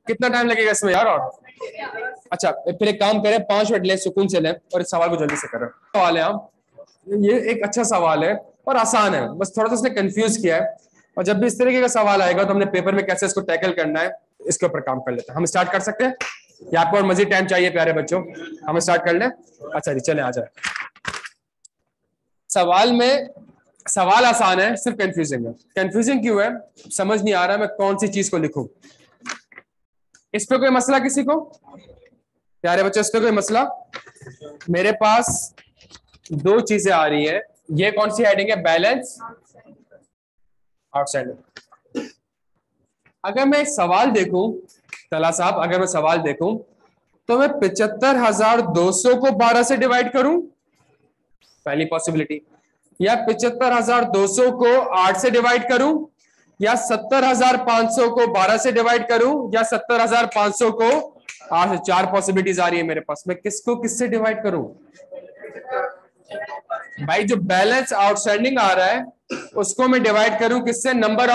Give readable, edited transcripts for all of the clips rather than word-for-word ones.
कितना टाइम लगेगा इसमें यार? और अच्छा फिर एक काम करें, 5 मिनट लें, सुकून से लें और इस सवाल को जल्दी से करें। सवाल है आप, ये एक अच्छा सवाल है और आसान है, बस थोड़ा सा इसने कंफ्यूज किया है। और जब भी इस तरीके का सवाल आएगा तो हमने पेपर में कैसे इसको टैकल करना है इसके ऊपर काम कर लेते हैं। हम स्टार्ट कर सकते हैं या आपको और मजीद टाइम चाहिए प्यारे बच्चों? हम स्टार्ट कर लें? अच्छा जी चले आ जाए। सवाल में, सवाल आसान है, सिर्फ कंफ्यूजिंग है। कंफ्यूजिंग क्यों है? समझ नहीं आ रहा मैं कौन सी चीज को लिखूं। इस पे कोई मसला किसी को? प्यारे बच्चों इस पे कोई मसला? मेरे पास 2 चीजें आ रही है, ये कौन सी हेडिंग है? Balance outstanding. अगर मैं सवाल देखूं तला साहब, अगर मैं सवाल देखूं तो मैं 75,200 को 12 से डिवाइड करूं, पहली पॉसिबिलिटी, या 75,200 को 8 से डिवाइड करूं, या 70,500 को 12 से डिवाइड करूं, या 70,500 को 8 से। 4 पॉसिबिलिटीज आ रही है मेरे पास, मैं किसको किससे डिवाइड करूं? भाई जो बैलेंस आउटस्टैंडिंग आ रहा है उसको मैं डिवाइड करूं किससे? नंबर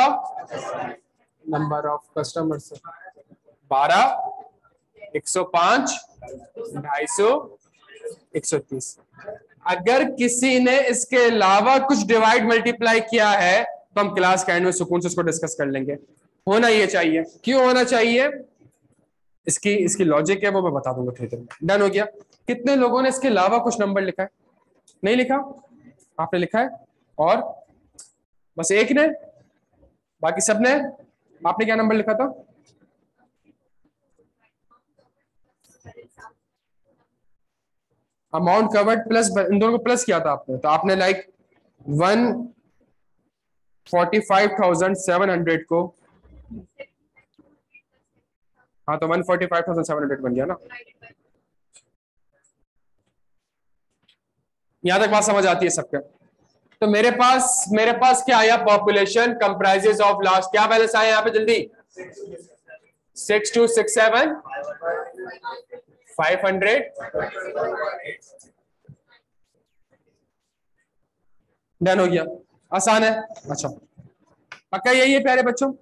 ऑफ कस्टमर से। 12, 105, 250, 130। अगर किसी ने इसके अलावा कुछ डिवाइड मल्टीप्लाई किया है तो हम क्लास के एंड में सुकून से उसको डिस्कस कर लेंगे। होना ये चाहिए। क्यों होना चाहिए? इसकी लॉजिक है वो मैं बता दूंगा थोड़ी देर में। डन हो गया? कितने लोगों ने इसके अलावा कुछ नंबर लिखा है? नहीं लिखा? आपने लिखा है? और बस एक ने? बाकी सब ने? आपने क्या नंबर लिखा था? अमाउंट कवर्ड प्लस, इन दोनों को प्लस किया था आपने, तो आपने लाइक 145,700 को, हाँ तो 145,700 बन गया ना। यहां तक बात समझ आती है सबके? तो मेरे पास क्या आया? पॉपुलेशन कंप्राइजेस ऑफ लास्ट, क्या बैलेंस आया यहाँ पे जल्दी? 6267 500 डन हो गया। आसान है? अच्छा पक्का यही है प्यारे बच्चों?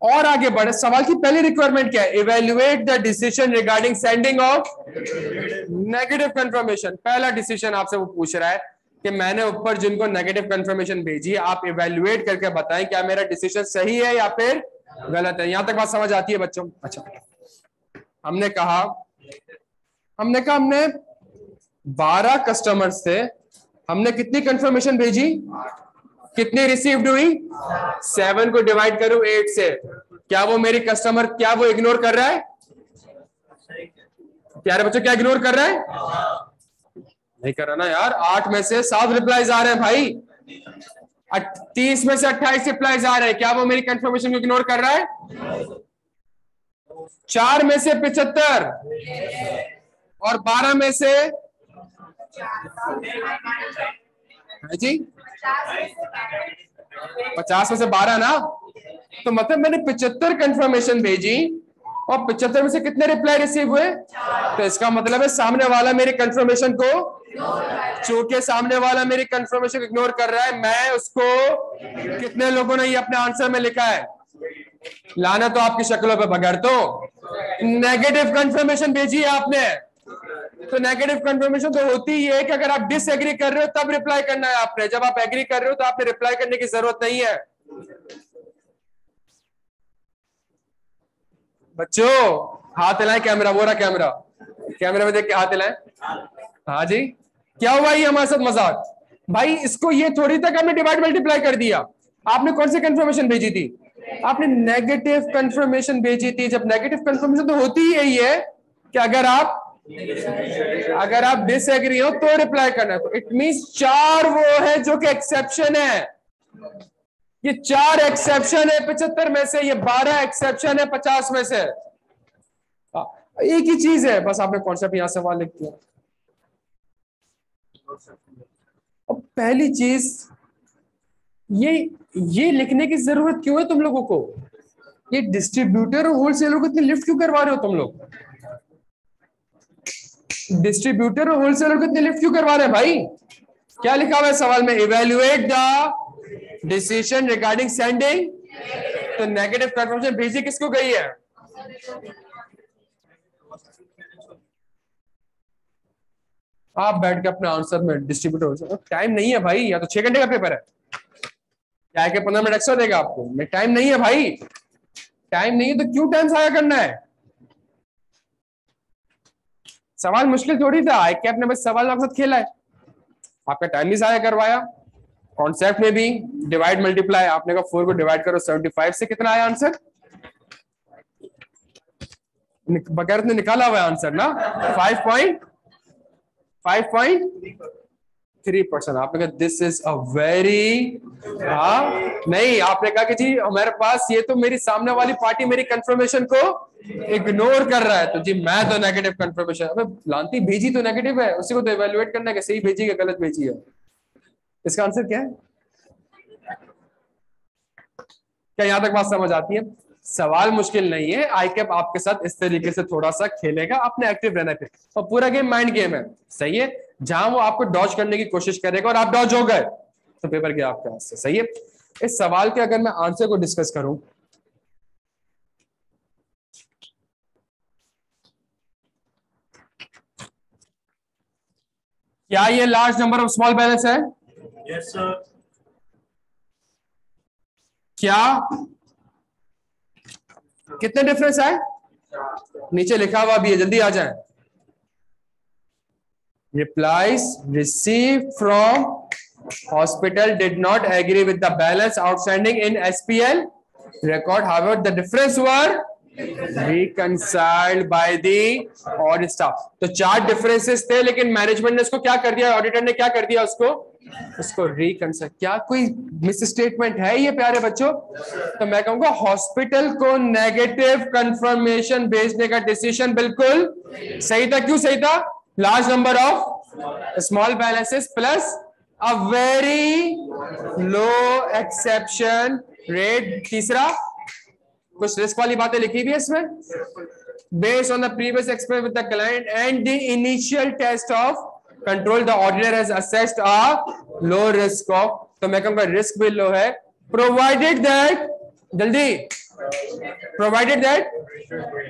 और आगे बढ़े, सवाल की पहली रिक्वायरमेंट क्या है? Evaluate the decision regarding sending of negative confirmation. पहला डिसीजन आपसे वो पूछ रहा है कि मैंने ऊपर जिनको नेगेटिव कंफर्मेशन भेजी, आप इवेल्युएट करके बताएं क्या मेरा डिसीजन सही है या फिर गलत है। यहां तक बात समझ आती है बच्चों? अच्छा हमने कहा हमने 12 कस्टमर से हमने कितनी कंफर्मेशन भेजी? कितनी रिसीव्ड हुई? 7 को डिवाइड करूं 8 से, क्या वो मेरी कस्टमर, क्या वो इग्नोर कर रहा है? प्यारे बच्चों क्या इग्नोर कर रहा है? नहीं कर रहा ना यार। 8 में से 7 रिप्लाईज आ रहे हैं भाई, 30 में से 28 रिप्लाईज आ रहे हैं, क्या वो मेरी कंफर्मेशन को इग्नोर कर रहा है? 4 में से 75 और 12 में से जी 50 में से 12 ना, तो मतलब मैंने 75 कंफर्मेशन भेजी और 75 में से कितने रिप्लाई रिसीव हुए? तो इसका मतलब है सामने वाला मेरी कंफर्मेशन को, चूंकि सामने वाला मेरी कंफर्मेशन को इग्नोर कर रहा है, मैं उसको, कितने लोगों ने ये अपने आंसर में लिखा है? लाना तो आपकी शक्लों पे बगैर तो नेगेटिव कंफर्मेशन भेजी है आपने। तो नेगेटिव कंफर्मेशन तो होती ही है कि अगर आप डिसएग्री कर रहे हो तब रिप्लाई करना है आपने, जब आप एग्री कर रहे हो तो आपने रिप्लाई करने की जरूरत नहीं है। बच्चों हाथ हिलाएं, कैमरा, वो रहा कैमरा, कैमरे में देख के हाथ हिलाएं। हाँ जी क्या हुआ ये हमारे साथ मजाक? भाई इसको ये थोड़ी तक हमने डिवाइड मल्टीप्लाई कर दिया। आपने कौन सी कंफर्मेशन भेजी थी? आपने नेगेटिव कंफर्मेशन भेजी थी। जब नेगेटिव कंफर्मेशन तो होती ही यही है कि अगर आप डिसएग्री हो तो रिप्लाई करना है। तो इट मींस 4 वो है जो कि एक्सेप्शन है, ये 4 एक्सेप्शन है 75 में से, ये 12 एक्सेप्शन है 50 में से। एक ही चीज है, बस आपने कॉन्सेप्ट यहां सवाल लिख दिया। अब पहली चीज ये लिखने की जरूरत क्यों है तुम लोगों को? ये डिस्ट्रीब्यूटर और होलसेलर को इतनी लिफ्ट क्यों करवा रहे हो तुम लोग? डिस्ट्रीब्यूटर और होलसेलर को इतनी लिफ्ट क्यों करवा रहे हैं भाई? क्या लिखा हुआ है सवाल में? Evaluate the decision regarding sending तो नेगेटिव कंफर्मेशन भेजी किसको गई है? आप बैठ के अपने आंसर में डिस्ट्रीब्यूट हो। टाइम नहीं है भाई, या तो 6 घंटे का पेपर है, क्या के 15 मिनट एक्स्ट्रा देगा आपको? मैं टाइम नहीं है भाई, टाइम नहीं है तो क्यों टाइम जाया करना है? सवाल मुश्किल थोड़ी था, आई कैप ने बस सवाल आपके साथ खेला है, आपका टाइम भी जाया करवाया। कॉन्सेप्ट में भी डिवाइड मल्टीप्लाई, आपने कहा 4 को डिवाइड करो 75 से, कितना आया आंसर? बगैर ने निकाला हुआ आंसर ना, 5.3%। आपने कहा दिस इज अ वेरी, नहीं, आपने कहा कि जी हमारे पास ये तो मेरी सामने वाली पार्टी मेरी कंफर्मेशन को इग्नोर कर रहा है, तो जी मैं तो नेगेटिव कंफर्मेशन। अबे लांती, भेजी तो नेगेटिव है, उसी को तो इवेल्युएट करना है कि सही भेजी है गलत भेजी है। इसका आंसर क्या है? क्या यहां तक बात समझ आती है? सवाल मुश्किल नहीं है, आई कैप आपके साथ इस तरीके से थोड़ा सा खेलेगा, आपने एक्टिव रहना है, और पूरा गेम माइंड गेम है, सही है। जहां वो आपको डॉज करने की कोशिश करेगा और आप डॉज हो गए तो पेपर गया आपके हाथ से, सही है। इस सवाल के अगर मैं आंसर को डिस्कस करूं, क्या ये large number of small balance है? Yes sir. क्या कितने डिफरेंस है? नीचे लिखा हुआ भी है, जल्दी आ जाए। Replies received from hospital did not agree with the balance outstanding in SPL record. However, the difference were reconciled by the audit staff. तो 4 डिफरेंसेस थे, लेकिन मैनेजमेंट ने इसको क्या कर दिया, ऑडिटर ने क्या कर दिया, उसको रिकंसाइल। क्या कोई मिस स्टेटमेंट है ये प्यारे बच्चों? तो मैं कहूंगा हॉस्पिटल को नेगेटिव कंफर्मेशन भेजने का डिसीजन बिल्कुल सही था। क्यों सही था? Large number of small balances plus a very low exception rate. तीसरा, कुछ रिस्क वाली बातें लिखी हुई है इसमें, based on the previous experience with the client and the initial test of control, the auditor has assessed a low risk of. तो मैं कहूंगा रिस्क भी लो है, प्रोवाइडेड दैट, जल्दी, प्रोवाइडेड दैट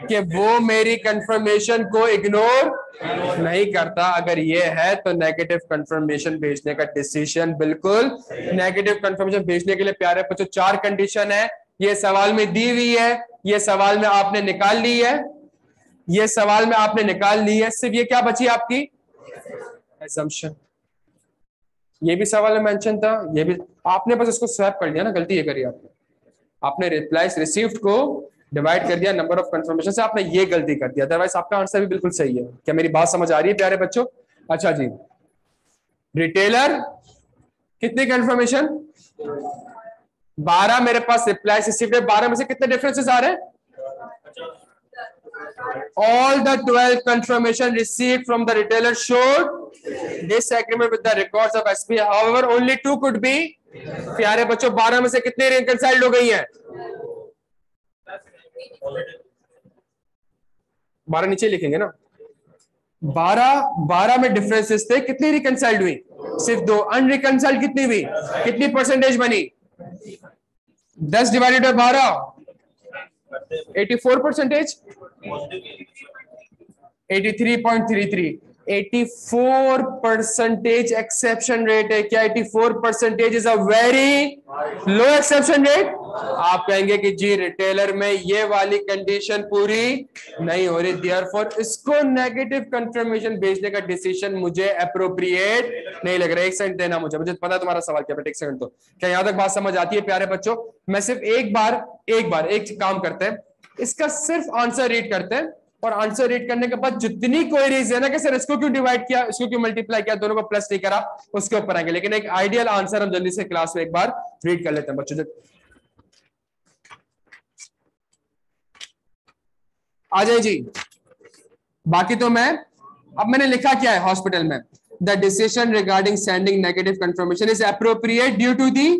कि वो मेरी कंफर्मेशन को इग्नोर नहीं करता। अगर ये है तो नेगेटिव कंफर्मेशन भेजने का डिसीजन बिल्कुल। नेगेटिव कंफर्मेशन भेजने के लिए प्यारे बच्चों 4 कंडीशन है, ये सवाल में दी हुई है, ये सवाल में आपने निकाल ली है, ये सवाल में आपने निकाल ली है। सिर्फ ये क्या बची आपकी? assumption। ये भी सवाल में मेंशन था, ये भी आपने बस इसको स्वैप कर लिया ना, गलती ये करी आपने रिप्लाईज रिसीव्ड को डिवाइड कर दिया नंबर ऑफ कंफर्मेशन से, आपने ये गलती कर दिया, अदरवाइज आपका आंसर भी बिल्कुल सही है। क्या मेरी बात समझ आ रही है प्यारे बच्चों? अच्छा जी, रिटेलर कितनी कंफर्मेशन? 12 मेरे पास रिप्लाई रिसीव्ड है, 12 में से कितने डिफरेंसेस आ रहे हैं? All the 12 confirmation received from the retailer showed disagreement with the records of SPA. However, only 2 could be। प्यारे बच्चों 12 में से कितने रिकंसाइल्ड हो गई हैं? 12 नीचे लिखेंगे ना, 12 में डिफरेंसेस थे, कितनी रिकंसाइल्ड हुई? सिर्फ 2। अनरिकंसाइल्ड कितनी हुई? कितनी परसेंटेज बनी? 10 डिवाइडेड बाय 12, 84%, 83.33, 84% एक्सेप्शन रेट है। क्या 84% is a very low exception rate? आप कहेंगे कि जी रिटेलर में ये वाली कंडीशन पूरी नहीं हो रही, देयरफॉर इसको नेगेटिव कंफर्मेशन भेजने का डिसीजन मुझे अप्रोप्रिएट नहीं लग रहा है। 1 सेकंड देना मुझे पता है तुम्हारा सवाल क्या है, 1 सेकंड। तो क्या यहां तक बात समझ आती है प्यारे बच्चों? मैं सिर्फ एक बार एक काम करते हैं, इसका सिर्फ आंसर रीड करते हैं, और आंसर रीड करने के बाद जितनी क्वेरीज है ना कि सर इसको क्यों डिवाइड किया, इसको क्यों मल्टीप्लाई किया, दोनों को प्लस नहीं करा, उसके ऊपर आएंगे। लेकिन एक आइडियल आंसर हम जल्दी से क्लास में एक बार रीड कर लेते हैं बच्चों। आ जाए जी। बाकी तो मैंने लिखा क्या है हॉस्पिटल में, the decision regarding sending negative confirmation is appropriate due to the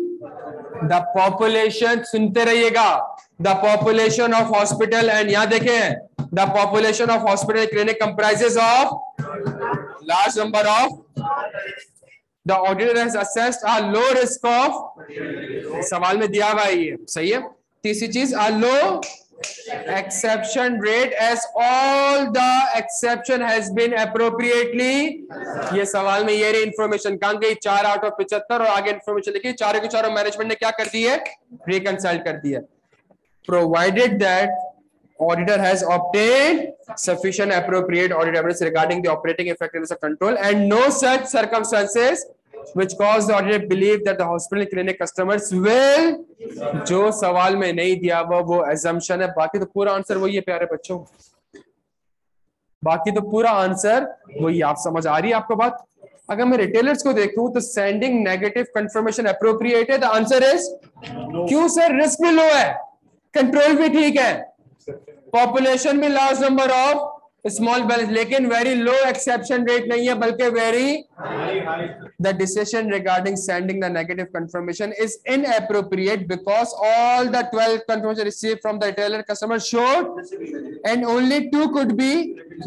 population. सुनते रहिएगा, the population of hospital, and यहां देखें the population of hospital clinic comprises of large number of, the auditor has assessed a low risk of, सवाल में दिया हुआ है ये, सही है। तीसरी चीज a low exception rate as all the exception has been appropriately, ये सवाल में ये रही इंफॉर्मेशन कहां गई, 4 आउट ऑफ 75 और आगे इंफॉर्मेशन लिखी, चारों के चारों मैनेजमेंट ने क्या कर दी है, रिकंसाइल कर दिया. Provided that auditor has obtained sufficient appropriate audit evidence regarding the operating effectiveness of control and no such circumstances which cause the auditor believe that the hospital clinic customers will, जो सवाल में नहीं दिया वो assumption है. बाकी तो पूरा आंसर वही है प्यारे बच्चों, बाकी तो पूरा आंसर वही. आप समझ आ रही है आपको बात. अगर मैं रिटेलर्स को देखूं तो सेंडिंग नेगेटिव कंफर्मेशन अप्रोप्रिएट है, द आंसर इज क्यों सर, रिस्क भी लो है, कंट्रोल भी ठीक है, पॉपुलेशन भी large number of small balance, लेकिन वेरी लो एक्सेप्शन रेट नहीं है बल्कि very. The decision regarding sending the negative confirmation is inappropriate because all the 12 confirmation received from the retailer customer showed and only 2 could be,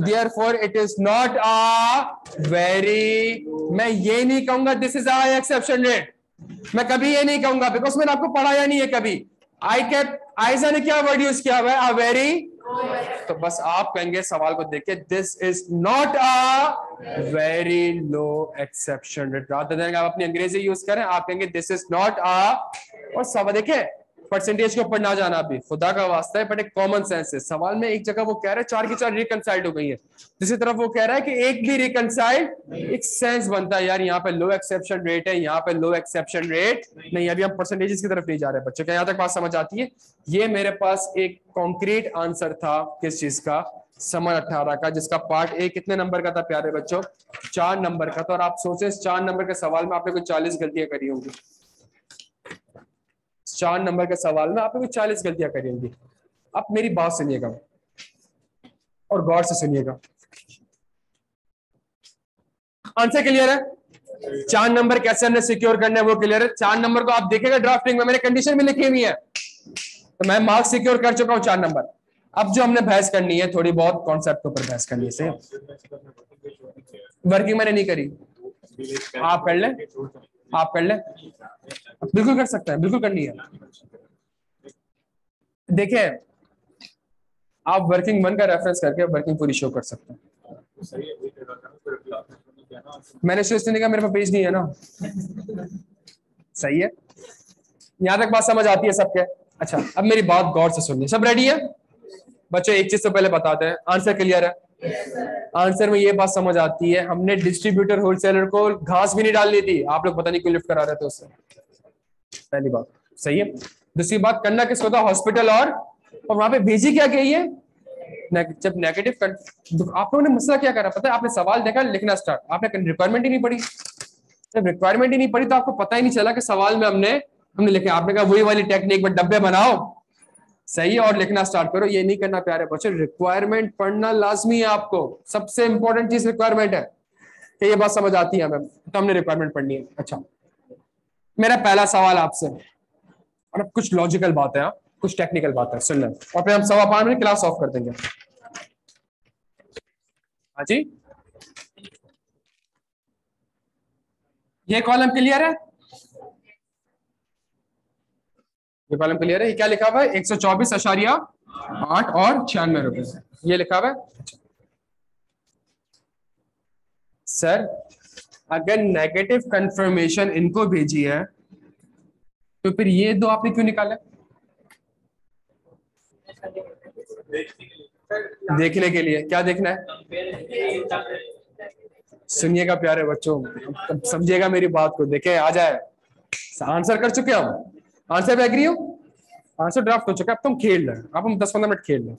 therefore it is not a very. मैं ये नहीं कहूंगा this is a exception rate, मैं कभी ये नहीं कहूंगा because मैंने आपको पढ़ाया नहीं है कभी. आयजा ने क्या वर्ड यूज किया हुआ है, अ वेरी. तो बस आप कहेंगे सवाल को देखिए, this is not a very low exception rate. Rather than आप अपनी अंग्रेजी यूज करें, आप कहेंगे दिस इज नॉट अ. और सब देखिए परसेंटेज के ऊपर ना जाना अभी, खुदा का वास्ता है, बट एक कॉमन सेंस है. सवाल में एक जगह वो कह रहा है 4 की 4 रिकंसाइल्ड हो गई है, दूसरी तरफ वो कह रहा है कि एक भी रिकंसाइल्ड, एक सेंस बनता है यार यहाँ पे लो एक्सेप्शन रेट है, यहाँ पे लो एक्सेप्शन रेट नहीं. अभी हम परसेंटेजेस की तरफ नहीं जा रहे बच्चों, क्या यहाँ तक बात समझ आती है. ये मेरे पास एक कॉन्क्रीट आंसर था किस चीज का, समर 18 का, जिसका पार्ट ए कितने नंबर का था प्यारे बच्चों, 4 नंबर का था. और आप सोचें इस 4 नंबर के सवाल में आपने कोई 40 गलतियां करी होंगी. 4 नंबर के सवाल में आपने कोई 40 गलतियां करी होंगी. अब मेरी बात सुनिएगा और गौर से सुनिएगा. आंसर क्लियर है, 4 नंबर कैसे हमने सिक्योर करना है वो क्लियर है. 4 नंबर को आप देखेगा ड्राफ्टिंग में मैंने कंडीशन में लिखी हुई है, तो मैं मार्क्स सिक्योर कर चुका हूं 4 नंबर. अब जो हमने बहस करनी है थोड़ी बहुत कॉन्सेप्ट के ऊपर बहस करनी है. वर्किंग मैंने नहीं करी, आप कर लें, आप कर लें, बिल्कुल कर सकते हैं, बिल्कुल करनी है. देखिए आप वर्किंग 1 का रेफरेंस करके वर्किंग पूरी शो कर सकते हैं. मैंने शो इसलिए कहा मेरे पास पेज नहीं है ना. सही है, यहां तक बात समझ आती है सबके. अच्छा अब मेरी बात गौर से सुनिए, सब रेडी है बच्चों. एक चीज तो पहले बताते हैं, आंसर क्लियर है. आंसर में ये बात समझ आती है, हमने डिस्ट्रीब्यूटर होलसेलर को घास भी नहीं डालनी थी, आप लोग पता नहीं क्यों लिफ्ट करा रहे थे उससे. पहली बात सही है. दूसरी बात करना किसको था, हॉस्पिटल, और वहां पे भेजी क्या गई है, जब नेगेटिव. आप लोगों ने मसला क्या करा पता है, आपने सवाल देखा लिखना स्टार्ट, आपने रिक्वायरमेंट ही नहीं पढ़ी. जब रिक्वायरमेंट ही नहीं पढ़ी तो आपको पता ही नहीं चला कि सवाल में हमने लिखा. आपने कहा वही वाली टेक्निक में डब्बे बनाओ, सही है, और लिखना स्टार्ट करो. ये नहीं करना प्यारे बच्चों, रिक्वायरमेंट पढ़ना लाजमी है आपको. सबसे इंपॉर्टेंट चीज रिक्वायरमेंट है. कि ये बात समझ आती है हमें, तो हमने रिक्वायरमेंट पढ़नी है. अच्छा मेरा पहला सवाल आपसे, और अब कुछ लॉजिकल बात है, कुछ टेक्निकल बात है, सुन लें और फिर हम 5:15 में क्लास ऑफ कर देंगे. हाँ जी, ये कॉलम क्लियर है, ये कॉलम क्लियर है. ये क्या लिखा हुआ है, 124.8 और 96 रुपए, ये लिखा हुआ है. सर अगर नेगेटिव कंफर्मेशन इनको भेजी है तो फिर ये दो आपने क्यों निकाला, देखने के लिए. क्या देखना है, सुनिएगा प्यारे बच्चों, समझिएगा मेरी बात को. देखे आ जाए, आंसर कर चुके हम, आंसर पे एग्री हो, आंसर ड्राफ्ट हो चुका है, अब तुम खेल रहे, अब हम 10-15 मिनट खेल रहे.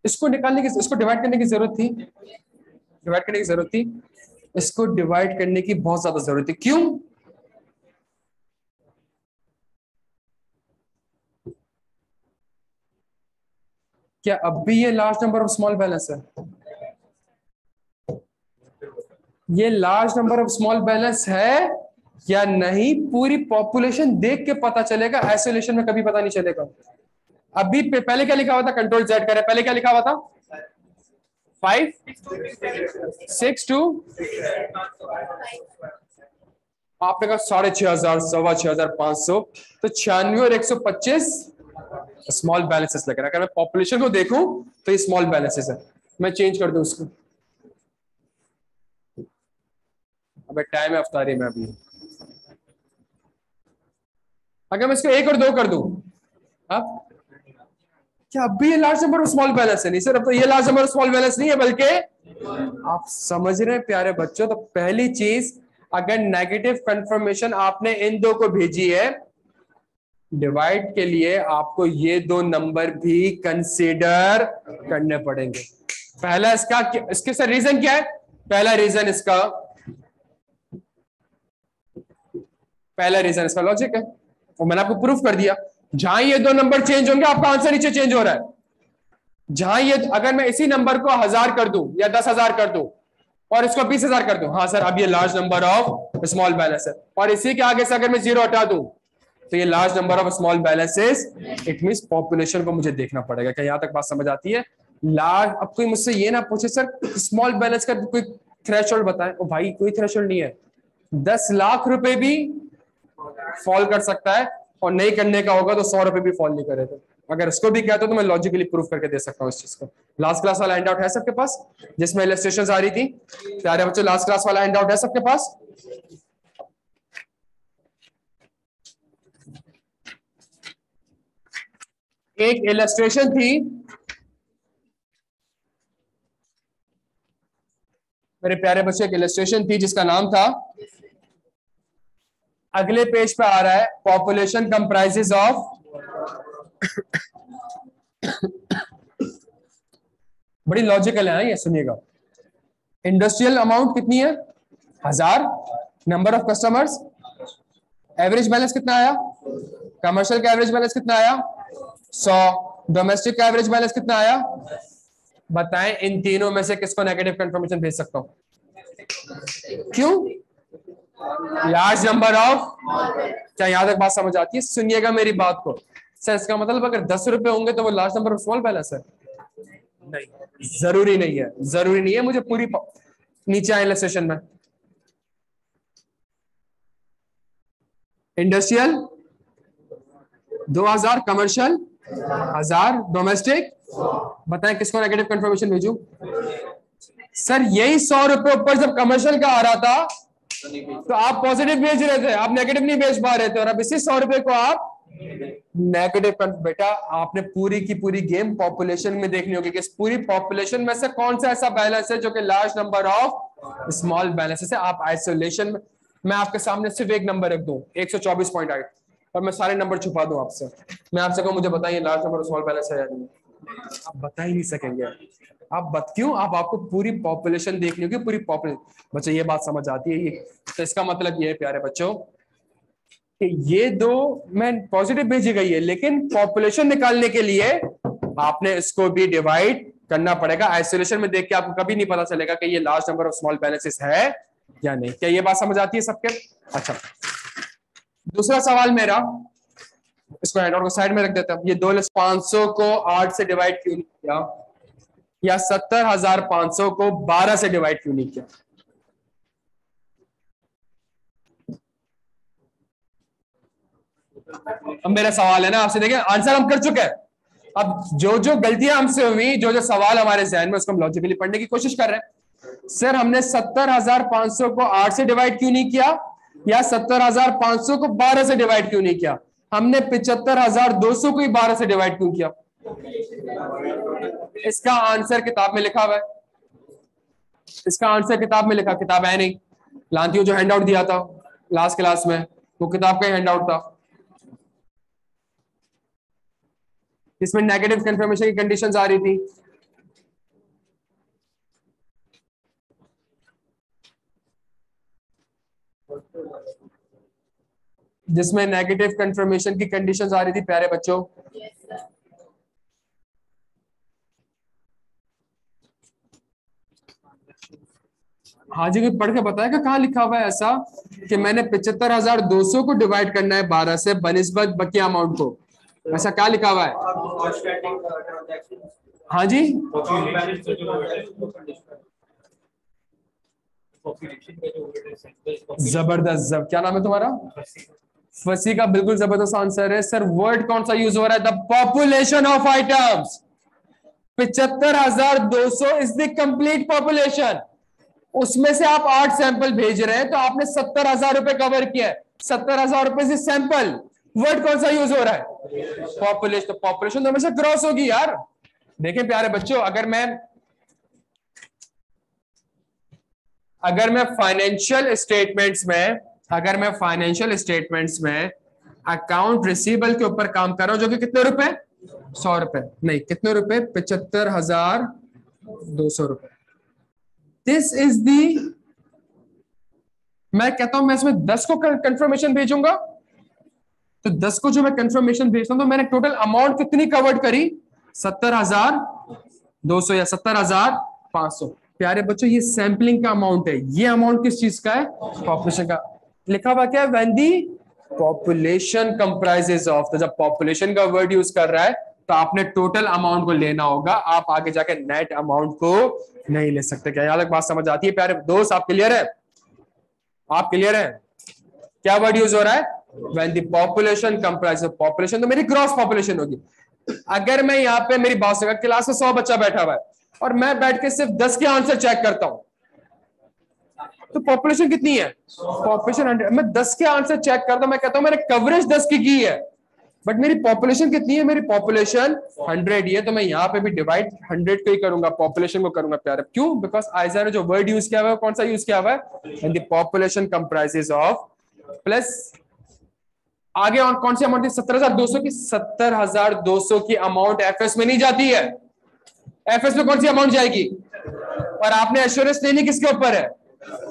इसको निकालने की, इसको डिवाइड करने की जरूरत थी, डिवाइड करने की जरूरत थी, इसको डिवाइड करने की बहुत ज्यादा जरूरत थी. क्यों, क्या अब भी ये large number of small balance है, ये large number of small balance है या नहीं, पूरी पॉपुलेशन देख के पता चलेगा, आइसोलेशन में कभी पता नहीं चलेगा. अभी पहले क्या लिखा हुआ था, कंट्रोल जेड करे, पहले क्या लिखा हुआ था, 5 6 2, आपने कहा 6,500, 6,500, तो 96 और 125 स्मॉल बैलेंसेस लग रहा है। अगर मैं पॉपुलेशन को देखूं तो ये स्मॉल बैलेंसेस है। मैं चेंज कर दूं उसको। अबे टाइम है अफ्तारी में अभी। अगर मैं इसको 1 और 2 कर दूं, अब क्या अब भी ये large number of small balance है? नहीं सर, अब तो ये large number of small balance नहीं है, बल्कि आप समझ रहे हैं प्यारे बच्चों। तो पहली चीज, अगर नेगेटिव कंफर्मेशन आपने इन दो को भेजी है, डिवाइड के लिए आपको ये दो नंबर भी कंसीडर करने पड़ेंगे। पहला इसका, इसके सर रीजन क्या है? पहला रीजन इसका लॉजिक है, और मैंने आपको प्रूफ कर दिया। जहां ये दो नंबर चेंज होंगे आपका आंसर नीचे चेंज हो रहा है। जहां ये, अगर मैं इसी नंबर को 1000 कर दूं या 10,000 कर दूं और इसको 20,000 कर दूं, हाँ सर अब ये large number of small balance है। और इसी के आगे से अगर मैं 0 हटा दूं तो ये large number of small balances. It means population को मुझे देखना पड़ेगा। क्या यहां तक बात समझ आती है? लार्ज, अब कोई मुझसे ये ना पूछे सर स्मॉल बैलेंस का कोई थ्रेशोल्ड बताएं। ओ भाई कोई थ्रेशोल्ड नहीं है। 10 लाख रुपए भी फॉल कर सकता है, और नहीं करने का होगा तो 100 रुपए भी फॉल नहीं करे। तो अगर इसको भी कहते हो तो मैं लॉजिकली प्रूफ करके दे सकता हूँ इस चीज को। लास्ट क्लास वाला हैंड आउट है सबके पास, जिसमें इलस्ट्रेशंस आ रही थी? प्यारे बच्चों, लास्ट क्लास वाला हैंड आउट है सबके पास? एक इलस्ट्रेशन थी मेरे प्यारे बच्चों, एक इलस्ट्रेशन थी जिसका नाम था, अगले पेज पे आ रहा है, पॉपुलेशन कंप्राइजेस ऑफ बड़ी लॉजिकल है ये, सुनिएगा। इंडस्ट्रियल अमाउंट कितनी है? 1000। Number of customers, average balance कितना आया? कमर्शियल का एवरेज बैलेंस कितना आया? 100। डोमेस्टिक का एवरेज बैलेंस कितना आया? बताएं इन तीनों में से किसको नेगेटिव कंफर्मेशन भेज सकता हूं? क्यों? Large number of. क्या यहां तक बात समझ आती है? सुनिएगा मेरी बात को। सर इसका मतलब अगर 10 रुपए होंगे तो वो large number of small balance है? नहीं, जरूरी नहीं है, जरूरी नहीं है। मुझे पूरी नीचे आए इलस्ट्रेशन में, इंडस्ट्रियल 2000, कमर्शियल 1000, डोमेस्टिक। बताएं किसको नेगेटिव कंफर्मेशन भेजूं? सर यही 100 रुपए ऊपर जब कमर्शियल का आ रहा था तो आप पॉजिटिव भेज रहे थे, आप नेगेटिव नहीं भेज पा रहे थे, और अब इसी 100 रुपए को आप नेगेटिव। बेटा आपने पूरी की पूरी गेम पॉपुलेशन में देखनी होगी कि इस पूरी पॉपुलेशन में से कौन सा ऐसा बैलेंस है जो कि large number of small balances है। आप आइसोलेशन में, मैं आपके सामने सिर्फ एक नंबर रख दूं 124.8, और मैं सारे नंबर छुपा दूं आपसे, मैं आपसे कहूं मुझे बताइए large number of small balance है या नहीं, आप बता ही नहीं सकेंगे। क्यों? आपको पूरी पॉपुलेशन देखनी होगी, पूरी पॉपुलेशन। बच्चों ये बात समझ आती है? ये तो इसका मतलब ये है प्यारे बच्चों कि ये दो में पॉजिटिव भेजी गई है, लेकिन पॉपुलेशन निकालने के लिए आपने इसको भी डिवाइड करना पड़ेगा। आइसोलेशन में देख के आपको कभी नहीं पता चलेगा कि ये large number of small balances है या नहीं। क्या ये बात समझ आती है सबके? अच्छा, दूसरा सवाल मेरा, इसको हैंडआउट को साइड में रख देता हूं। ये 2,500 को 8 से डिवाइड क्यों नहीं किया, या 70,500 को 12 से डिवाइड क्यों नहीं किया? अब मेरा सवाल है ना आपसे, देखिए आंसर हम कर चुके हैं। अब जो जो गलतियां हमसे हुई, जो जो सवाल हमारे जहन में, उसको हम लॉजिकली पढ़ने की कोशिश कर रहे हैं। सर हमने 70,500 को 8 से डिवाइड क्यों नहीं किया, या 70,500 को 12 से डिवाइड क्यों नहीं किया? हमने 75,200 को ही 12 से डिवाइड क्यों किया? इसका आंसर किताब में लिखा हुआ है। इसका आंसर किताब में लिखा, किताब है नहीं, लांती जो हैंड आउट दिया था लास्ट क्लास में, वो किताब का हैंड आउट था। इसमें नेगेटिव कंफर्मेशन की कंडीशंस आ रही थी। जिसमें नेगेटिव कंफर्मेशन की कंडीशंस आ रही थी प्यारे बच्चों। हाँ जी, कोई पढ़ के बताएगा कहाँ लिखा हुआ है ऐसा कि मैंने 75,200 को डिवाइड करना है 12 से बनिस्बत बाकी अमाउंट को? ऐसा क्या लिखा हुआ है? हाँ जी, जबरदस्त। क्या नाम है तुम्हारा? फसी का बिल्कुल जबरदस्त आंसर है सर। वर्ड कौन सा यूज हो रहा है? The population of items. 75,200 is the complete population. उसमें से आप 8 सैंपल भेज रहे हैं तो आपने 70,000 रुपए कवर किया है। 70,000 रुपए से सैंपल। वर्ड कौन सा यूज हो रहा है? पॉपुलेशन। तो पॉपुलेशन तो हमेशा क्रॉस होगी यार। देखें प्यारे बच्चों, अगर मैं फाइनेंशियल स्टेटमेंट्स में अकाउंट रिसीवेबल के ऊपर काम कर रहा हूं, जो कि कितने रुपए? 100 रुपए नहीं, कितने रुपए? 75,200 रुपए। दिस इज दी, मैं कहता हूं मैं इसमें 10 को कंफर्मेशन भेजूंगा, तो 10 को जो मैं कंफर्मेशन भेजता हूं तो मैंने टोटल अमाउंट कितनी कवर्ड करी? 70,200 या 70,500। प्यारे बच्चों, ये सैंपलिंग का अमाउंट है। ये अमाउंट किस चीज का है? पॉपुलेशन का। लिखा हुआ क्या है? When the population comprises of. तो जब पॉपुलेशन का वर्ड यूज कर रहा है तो आपने टोटल अमाउंट को लेना होगा, आप आगे जाके नेट अमाउंट को नहीं ले सकते। क्या यहां तक बात समझ आती है प्यारे दोस्त? आप क्लियर है? आप क्लियर है? क्या वर्ड यूज हो रहा है? When the population comprises. Population तो मेरी ग्रॉस पॉपुलेशन होगी। अगर मैं यहाँ पे, मेरी बात से क्लास में 100 बच्चा बैठा हुआ है और मैं बैठ के सिर्फ 10 के आंसर चेक करता हूं, तो पॉपुलेशन कितनी है? पॉपुलेशन 100। मैं 10 के आंसर चेक करता हूं, मैं कहता हूं मैंने कवरेज 10 की है, बट मेरी पॉपुलेशन कितनी है? मेरी पॉपुलेशन 100 ही है। तो मैं यहाँ पे भी डिवाइड 100 को ही करूंगा, पॉपुलेशन को करूंगा प्यारे। क्यों? बिकॉज आइजा ने जो वर्ड यूज किया हुआ है, कौन सा यूज किया हुआ है? And the population comprises of, plus आगे और कौन सी अमाउंट थी? 70,200 की। 70,200 की अमाउंट एफएस में नहीं जाती है। एफएस में कौन सी अमाउंट जाएगी? और आपने एश्योरेंस लेनी किसके ऊपर है?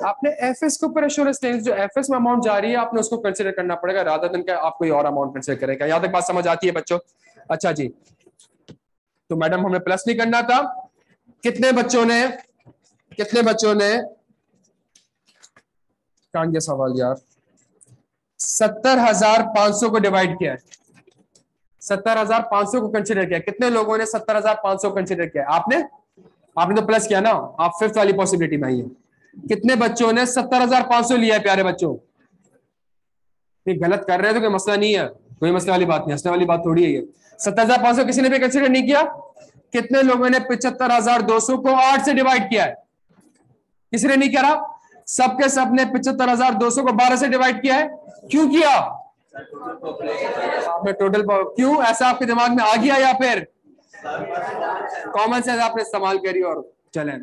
आपने एफएस के ऊपर एश्योरेंस लेनी। जो एफएस में अमाउंट जा रही है आपने उसको कंसीडर करना पड़ेगा, रादर देन क्या आप कोई और अमाउंट कंसीडर करेगा। यहां तक बात समझ आती है बच्चों? अच्छा जी, तो मैडम हमें प्लस नहीं करना था। कितने बच्चों ने कहां गया सवाल यार? 70,500 को डिवाइड किया है। 70,500 को कंसीडर किया। कितने लोगों ने 70,500 कंसीडर किया? आपने तो प्लस किया ना, आप 5th वाली पॉसिबिलिटी में आई है। कितने बच्चों ने 70,500 लिया है प्यारे बच्चों? ये गलत कर रहे हैं तो कोई मसला नहीं है, कोई मसले वाली बात नहीं, हंसने वाली बात थोड़ी है ये। 70,500 किसी ने भी कंसीडर नहीं किया। कितने लोगों ने 75,200 को 8 से डिवाइड किया है? किसी ने नहीं करा। सबके सब ने 75,200 को 12 से डिवाइड किया है। क्यों किया? आपने टोटल क्यों ऐसा आपके दिमाग में आ गया, या फिर कॉमन सेंस आपने इस्तेमाल करी? और चलें,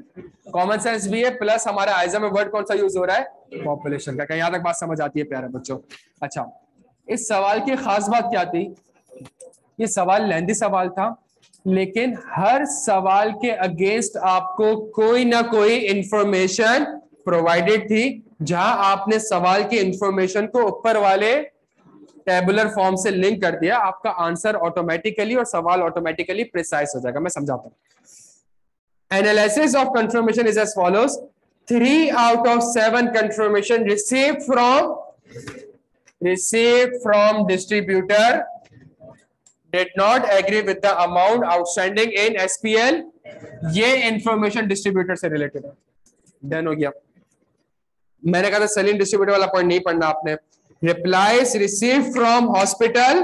कॉमन सेंस भी है, प्लस हमारे आइजा में वर्ड कौन सा यूज हो रहा है? पॉपुलेशन का। क्या यहां तक बात समझ आती है प्यारे बच्चों? अच्छा, इस सवाल की खास बात क्या थी? ये सवाल लेंथी सवाल था, लेकिन हर सवाल के अगेंस्ट आपको कोई ना कोई इंफॉर्मेशन प्रोवाइडेड थी, जहां आपने सवाल की इंफॉर्मेशन को ऊपर वाले टेबुलर फॉर्म से लिंक कर दिया, आपका आंसर ऑटोमेटिकली और सवाल ऑटोमेटिकली प्रिसाइज हो जाएगा। मैं समझाता हूं। Analysis of confirmation is as follows: 3 out of 7 confirmation received from distributor did not agree with the amount outstanding in SPL. ये इंफॉर्मेशन डिस्ट्रीब्यूटर से रिलेटेड है। डन हो गया। मैंने कहा था सेलिंग डिस्ट्रीब्यूटर वाला पॉइंट नहीं पढ़ना आपने। Replies received from hospital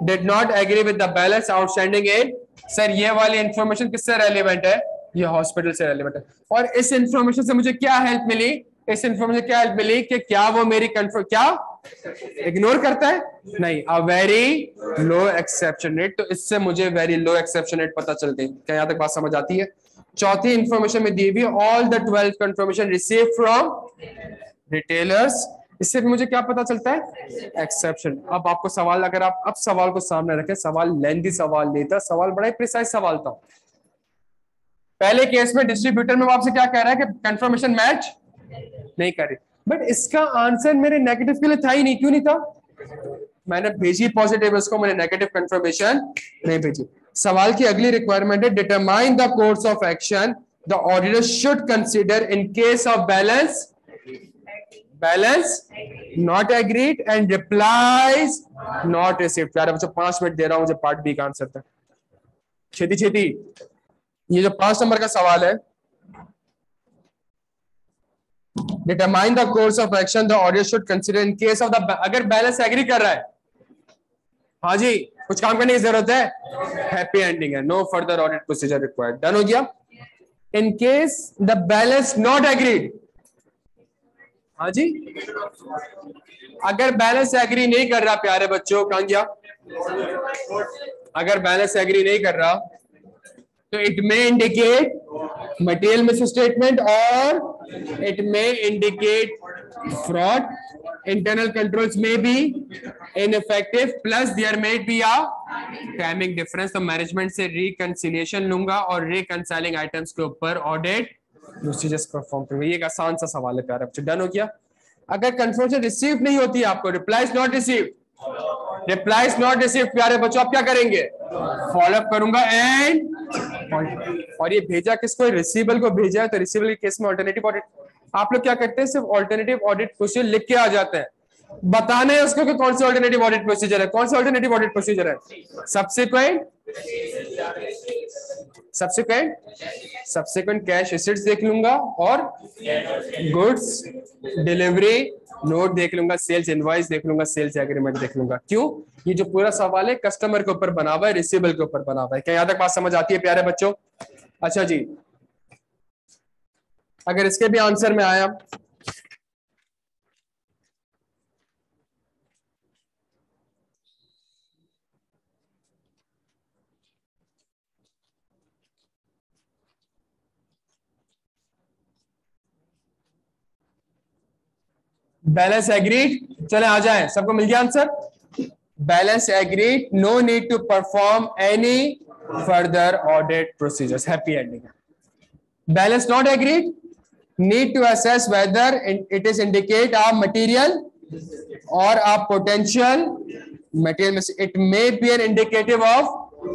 did not agree with the balance outstanding in। Sir ये वाली इंफॉर्मेशन किससे रेलिवेंट है? ये हॉस्पिटल से रेलिवेंट है। और इस इंफॉर्मेशन से मुझे क्या हेल्प मिली? कि क्या वो मेरी क्या इग्नोर करता है? नहीं। अ वेरी लो एक्सेप्शन रेट। तो इससे मुझे वेरी लो एक्सेप्शन रेट पता चल गई। क्या यहां तक बात समझ आती है? चौथी इंफॉर्मेशन में दी हुई all the 12 confirmation receive from retailers. इससे भी मुझे क्या पता चलता है? एक्सेप्शन। अब आपको सवाल, अगर आप अब सवाल को सामने रखें, सवाल लेंथी सवाल नहीं था, सवाल बड़ा ही प्रिसाइज सवाल था। पहले केस में डिस्ट्रीब्यूटर में वो आपसे क्या कह रहा है कि कंफर्मेशन मैच नहीं कर रही, बट इसका आंसर मेरे नेगेटिव के लिए था ही नहीं। क्यों नहीं था? मैंने भेजी पॉजिटिव, इसको मैंने नेगेटिव कंफर्मेशन नहीं भेजी। सवाल की अगली रिक्वायरमेंट है determine the course of action the auditor should consider in case of balance not agreed and replies not received. प्यारे बच्चों 5 मिनट दे रहा हूं मुझे पार्ट बी का आंसर तक। छेती ये जो 5 नंबर का सवाल है, determine the course of action the auditor should consider in case of the, अगर बैलेंस एग्री कर रहा है, हाँ जी कुछ काम करने की जरूरत है, हैप्पी एंडिंग है, no further audit procedure required, done हो गया। In case the balance not agreed, हाँ जी अगर बैलेंस एग्री नहीं कर रहा प्यारे बच्चों, कहां गया, अगर बैलेंस एग्री नहीं कर रहा तो it may indicate material misstatement और it may indicate fraud, internal controls may be ineffective plus there may be a timing difference, तो मैनेजमेंट से reconciliation लूंगा और reconciling items के ऊपर ऑडिट प्रोसीजर्स परफॉर्म करूंगा। ये एक आसान सा सवाल है प्यारे बच्चों, डन हो गया। अगर कंफर्मेशन रिसीव नहीं होती है आपको, replies not receive, replies not receive प्यारे बच्चों, आप क्या करेंगे, फॉलोअप करूंगा एंड, और ये भेजा किसको, रिसीवेबल को भेजा है, तो रिसीवेबल के केस में अल्टरनेटिव ऑडिट, आप लोग क्या करते हैं, सिर्फ ऑल्टरनेटिव ऑडिट प्रोसीजर लिख के आ जाते हैं, बताने हैं उसको कि कौन सा ऑल्टरनेटिव ऑडिट प्रोसीजर है, कौन सा ऑल्टरनेटिव ऑडिट प्रोसीजर है, सब्सिक्वेंट कैश रिसीट्स देख लूंगा और गुड्स डिलीवरी नोट देख लूंगा, सेल्स इनवॉइस देख लूंगा, सेल्स एग्रीमेंट देख लूंगा। क्यों, ये जो पूरा सवाल है कस्टमर के ऊपर बना हुआ है, रिसीवेबल के ऊपर बना हुआ है। क्या यहां तक बात समझ आती है प्यारे बच्चों? अच्छा जी, अगर इसके भी आंसर में आया, बैलेंस एग्रीड, चले आ जाए, सबको मिल गया answer, balance agreed, no need to perform any further audit procedures, happy ending. Balance not agreed, need to assess whether it is indicate a material or a potential material, it may be an indicative of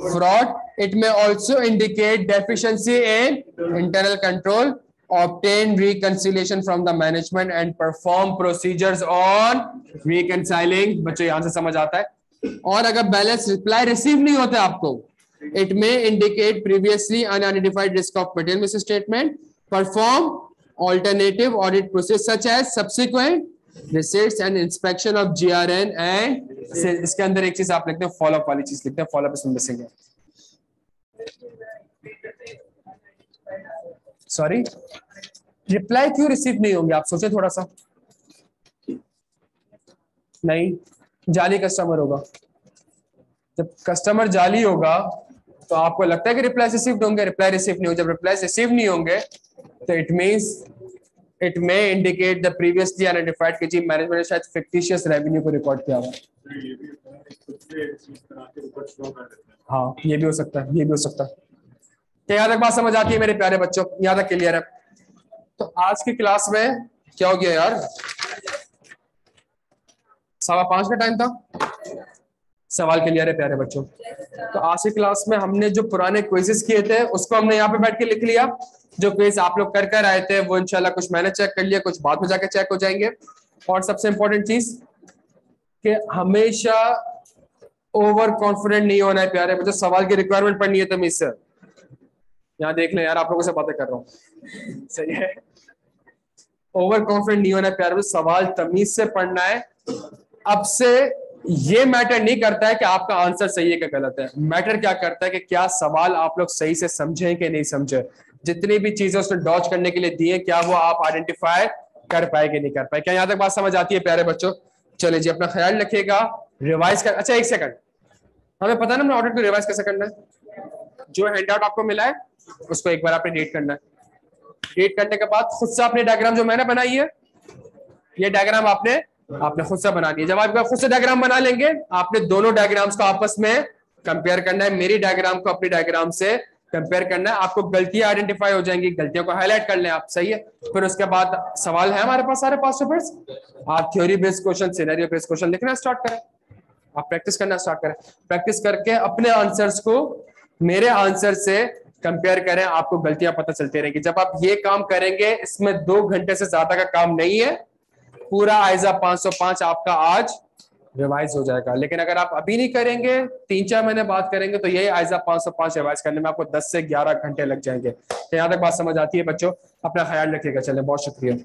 fraud, it may also indicate deficiency in internal control, obtain reconciliation from the management and perform procedures on reconciling, बच्चों यहां से समझ आता है। और अगर balance reply receive नहीं होता आपको, it may indicate previously unidentified risk of material misstatement, perform alternative audit process such as subsequent receipts and inspection of GRN and इसके अंदर एक चीज आप लिखते हैं, फॉलोअप वाली चीज लिखते हैं, फॉलोअप इसमें मिसिंग है, सॉरी रिप्लाई क्यों रिसीव नहीं होंगे, आप सोचे थोड़ा सा, नहीं जाली कस्टमर होगा, जब कस्टमर जाली होगा तो आपको लगता है कि रिप्लाई रिसीव होंगे, रिप्लाई रिसीव नहीं होंगे, जब रिप्लाई रिसीव नहीं होंगे तो it means it may indicate the previously identified कि जी मैनेजमेंट ने शायद फिक्टिशियस रेवेन्यू को रिकॉर्ड किया हुआ। हाँ ये भी हो सकता है, ये भी हो सकता है। क्या यहाँ तक बात समझ आती है मेरे प्यारे बच्चों, यहाँ तक क्लियर है? तो आज की क्लास में क्या हो गया यार, 5:15 का टाइम था, सवाल क्लियर है प्यारे बच्चों? तो आज की क्लास में हमने जो पुराने क्विजेस किए थे उसको हमने यहाँ पे बैठ के लिख लिया, जो क्विज आप लोग कर कर आए थे वो इंशाल्लाह कुछ मैंने चेक कर लिया, कुछ बाद में जाके चेक हो जाएंगे। और सबसे इंपॉर्टेंट चीज कि हमेशा ओवर कॉन्फिडेंट नहीं होना है प्यारे बच्चों, सवाल की रिक्वायरमेंट पढ़नी है तमीज से, यहाँ देख लें यार आप लोगों से बातें कर रहा हूँ, सही है, ओवर कॉन्फिडेंट नहीं होना है प्यारे बच्चों, सवाल तमीज से पढ़ना है। अब से ये मैटर नहीं करता है कि आपका आंसर सही है कि गलत है, मैटर क्या करता है कि क्या सवाल आप लोग सही से समझे कि नहीं समझे, जितनी भी चीजें उसने डॉज करने के लिए दी है क्या वो आप आइडेंटिफाई कर पाए कि नहीं कर पाए। क्या यहाँ तक बात समझ आती है प्यारे बच्चों? चलिए जी, अपना ख्याल रखिएगा, रिवाइज कर, अच्छा एक सेकंड, हमें पता ना ऑडिट को रिवाइज कैसे करना है, जो हैंडआउट आपको मिला है उसको एक बार आपने रीड करना है, रीड करने के बाद खुद से अपने डायग्राम जो मैंने बनाई है, ये डायग्राम आपने खुद से बनानी है। जब आप खुद से डायग्राम बना लेंगे, आपने दोनों डायग्राम्स को आपस में कंपेयर करना है, मेरी डायग्राम को अपनी डायग्राम से कंपेयर करना है, आपको गलतियां आइडेंटिफाई हो जाएंगी, गलतियों को हाईलाइट कर लें आप, सही है। फिर उसके बाद सवाल है हमारे पास सारे पास्ट पेपर्स, आप theory based question, scenario based question लिखना स्टार्ट करें, आप प्रैक्टिस करना स्टार्ट करें, प्रैक्टिस करके अपने आंसर्स को मेरे आंसर से कंपेयर करें, आपको गलतियां पता चलती रहेगी। जब आप ये काम करेंगे, इसमें 2 घंटे से ज्यादा का काम नहीं है, पूरा आइजा 505 आपका आज रिवाइज हो जाएगा। लेकिन अगर आप अभी नहीं करेंगे, 3-4 महीने बाद करेंगे, तो यही आइजा 505 रिवाइज करने में आपको 10 से 11 घंटे लग जाएंगे। तो यहाँ तक बात समझ आती है बच्चों? अपना ख्याल रखिएगा, चले बहुत शुक्रिया।